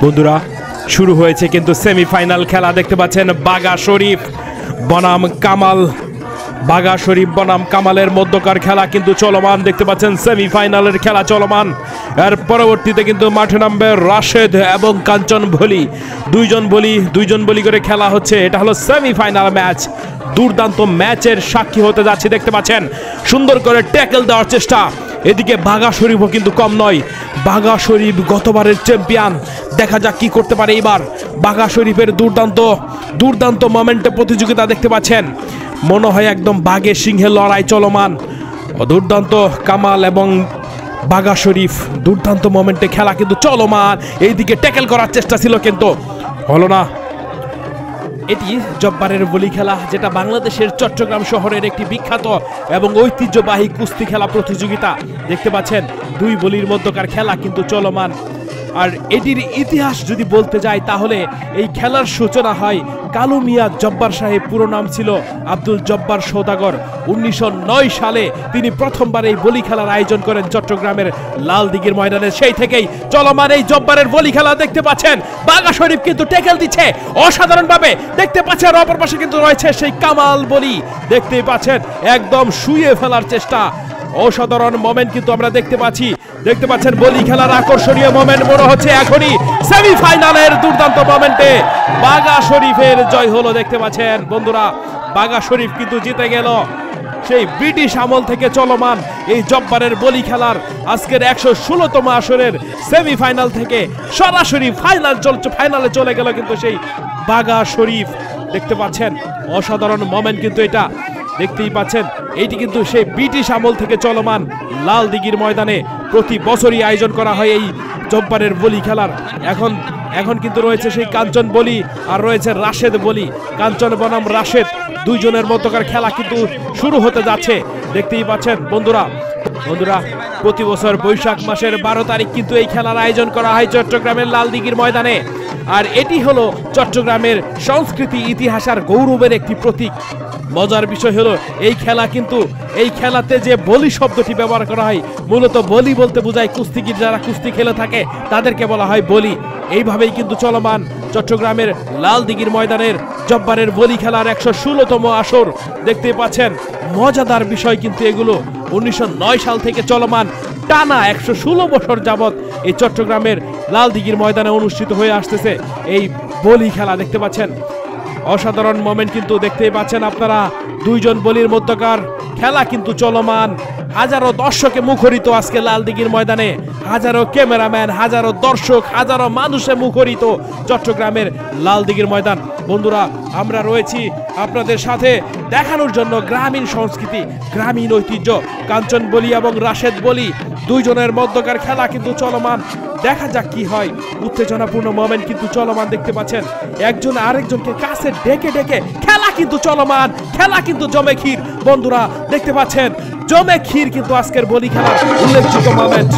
বন্ধুরা শুরু হয়েছে কিন্তু সেমিফাইনাল খেলা দেখতে পাচ্ছেন বাঘা শরীফ বনাম কামাল। বাঘা শরীফ বনাম কামালের মধ্যকার খেলা কিন্তু চলমান দেখতে পাচ্ছেন, সেমিফাইনালের খেলা চলমান। এর পরবর্তীতে কিন্তু মাঠে নামবে রাশেদ এবং কাঞ্চন ভলি, দুইজন বলি করে খেলা হচ্ছে। এটা হলো সেমিফাইনাল ম্যাচ, দুর্দান্ত ম্যাচের সাক্ষী হতে যাচ্ছে। দেখতে পাচ্ছেন সুন্দর করে ট্যাকল দেওয়ার চেষ্টা। এদিকে বাঘা শরীফও কিন্তু কম নয়, বাঘা শরীফ গতবারের চ্যাম্পিয়ন। দেখা যাক কি করতে পারে এবার। বাঘা শরীফের দুর্দান্ত মোমেন্টে প্রতিযোগিতা দেখতে পাচ্ছেন, মনে হয় একদম বাঘের সিংহের লড়াই চলমান। দুর্দান্ত কামাল এবং বাঘা শরীফ দুর্দান্ত মোমেন্টে খেলা কিন্তু চলমান। এইদিকে ট্যাকেল করার চেষ্টা ছিল কিন্তু হলো না। এটি জব্বারের বলি খেলা, যেটা বাংলাদেশের চট্টগ্রাম শহরের একটি বিখ্যাত এবং ঐতিহ্যবাহী কুস্তি খেলা প্রতিযোগিতা। দেখতে পাচ্ছেন দুই বলির মধ্যকার খেলা কিন্তু চলমান। আর এটির ইতিহাস যদি বলতে যাই তাহলে এই খেলার সূচনা হয় কালু মিয়া জব্বার সাহেব, পুরো নাম ছিল আব্দুল জব্বার সওদাগর। 1909 সালে তিনি প্রথমবার এই বলি খেলার আয়োজন করেন চট্টগ্রামের লালদিঘির ময়দানে। সেই থেকেই চলমান এই জব্বারের বলি খেলা দেখতে পাচ্ছেন। বাঘা শরীফ কিন্তু ট্যাকেল দিচ্ছে অসাধারণভাবে, দেখতে পাচ্ছেন। অপর পাশে কিন্তু রয়েছে সেই কামাল বলি, দেখতেই পাচ্ছেন একদম শুয়ে ফেলার চেষ্টা। অসাধারণ মোমেন্ট কিন্তু আমরা দেখতে পাচ্ছেন বলি খেলার আকর্ষণীয় মোমেন্ট মনে হচ্ছে এখনই সেমিফাইনালের দুর্দান্ত মোমেন্টে বাঘা শরীফের জয় হলো। দেখতে পাচ্ছেন বন্ধুরা, বাঘা শরীফ কিন্তু জিতে গেল। সেই ব্রিটিশ আমল থেকে চলমান এই জব্বারের বলি খেলার আজকের 116তম আসরের সেমিফাইনাল থেকে সরাসরি ফাইনালে চলে গেল কিন্তু সেই বাঘা শরীফ। দেখতে পাচ্ছেন অসাধারণ মোমেন্ট কিন্তু এটা, দেখতেই পাচ্ছেন। এইটি কিন্তু সেই ব্রিটিশ আমল থেকে চলমান লালদিঘির ময়দানে প্রতি বছরই আয়োজন করা হয় এই জব্বারের বলি খেলার। এখন কিন্তু রয়েছে সেই কাঞ্চন বলি আর রয়েছে রাশেদ বলি। কাঞ্চন বনাম রাশেদ দুইজনের মধ্যকার খেলা কিন্তু শুরু হতে যাচ্ছে। দেখতেই পাচ্ছেন বন্ধুরা প্রতি বছর বৈশাখ মাসের 12 তারিখ কিন্তু এই খেলার আয়োজন করা হয় চট্টগ্রামের লালদিঘির ময়দানে। আর এটি হলো চট্টগ্রামের সংস্কৃতি, ইতিহাস আর গৌরবের একটি প্রতীক। মজার বিষয় হলো এই খেলাতে যে বলি শব্দটি ব্যবহার করা হয়, মূলত বলি বলতে বোঝায় কুস্তিগির যারা কুস্তি খেলে থাকে তাদেরকে বলা হয় বলি। এইভাবেই কিন্তু চলমান চট্টগ্রামের লালদিঘির ময়দানের জব্বারের বলি খেলার 116তম আসর। দেখতে পাচ্ছেন মজাদার বিষয় কিন্তু এগুলো 1909 সাল থেকে চলমান টানা 116 বছর যাবত এই চট্টগ্রামের লালদিঘির ময়দানে অনুষ্ঠিত হয়ে আসতেছে এই বলি খেলা। দেখতে পাচ্ছেন অসাধারণ মোমেন্ট কিন্তু দেখতেই পাচ্ছেন আপনারা। দুইজন বলির মধ্যকার খেলা কিন্তু চলমান। হাজারো দর্শকে মুখরিত আজকে লালদিঘির ময়দানে, হাজারো ক্যামেরাম্যান, হাজারো দর্শক, হাজারো মানুষে মুখরিত চট্টগ্রামের লালদিঘির ময়দান। বন্ধুরা আমরা রয়েছি আপনাদের সাথে দেখানোর জন্য গ্রামীণ সংস্কৃতি, গ্রামীণ ঐতিহ্য। কাঞ্চন বলি এবং রাশেদ বলি দুইজনের মধ্যকার খেলা কিন্তু চলমান। দেখা যাক কি হয়। উত্তেজনাপূর্ণ মোমেন্ট কিন্তু চলমান। দেখতে পাচ্ছেন একজন আরেকজনকে কাছে ডেকে খেলা কিন্তু চলমান, খেলা কিন্তু জমে ক্ষীর। বন্ধুরা দেখতে পাচ্ছেন জমে ক্ষীর কিন্তু আজকের বলি খেলার উল্লেখযোগ্য মোমেন্ট।